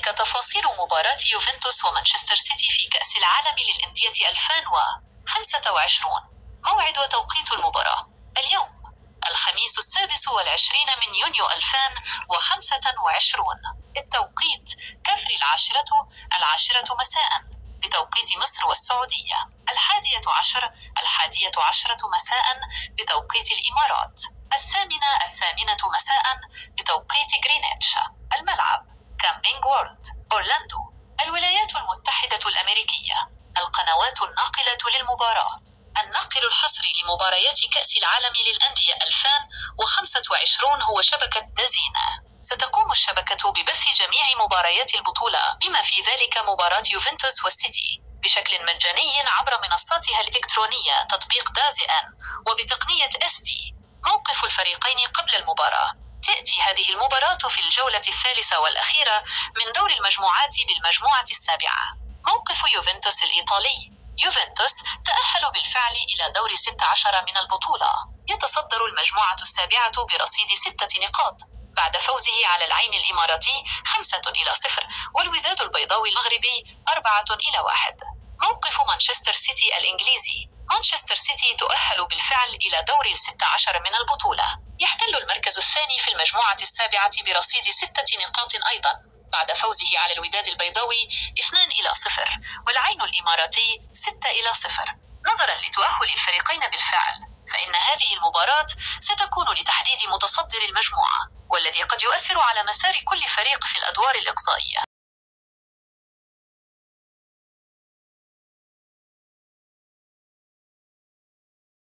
إليك تفاصيل مباراة يوفنتوس ومانشستر سيتي في كأس العالم للأندية 2025. موعد وتوقيت المباراة: اليوم الخميس 26 من يونيو 2025. التوقيت كفر 10 مساء بتوقيت مصر والسعودية، 11 مساء بتوقيت الإمارات، 8 مساء بتوقيت غرينتش. الملعب كامبينج وورلد، أورلاندو، الولايات المتحدة الأمريكية. القنوات الناقلة للمباراة: الناقل الحصري لمباريات كأس العالم للأندية 2025 هو شبكة دازينا. ستقوم الشبكة ببث جميع مباريات البطولة بما في ذلك مباراة يوفنتوس والسيتي بشكل مجاني عبر منصاتها الإلكترونية تطبيق دازن وبتقنية SD. موقف الفريقين قبل المباراة: تأتي هذه المباراة في الجولة الثالثة والأخيرة من دور المجموعات بالمجموعة السابعة. موقف يوفنتوس الإيطالي: يوفنتوس تأهل بالفعل إلى دور 16 من البطولة. يتصدر المجموعة السابعة برصيد 6 نقاط بعد فوزه على العين الإماراتي 5-0 والوداد البيضاوي المغربي 4-1. موقف مانشستر سيتي الإنجليزي: مانشستر سيتي تؤهل بالفعل إلى دور 16 من البطولة. يحتل المركز الثاني في المجموعة السابعة برصيد 6 نقاط أيضا بعد فوزه على الوداد البيضاوي 2-0 والعين الإماراتي 6-0. نظرا لتؤهل الفريقين بالفعل، فإن هذه المباراة ستكون لتحديد متصدر المجموعة، والذي قد يؤثر على مسار كل فريق في الأدوار الإقصائية.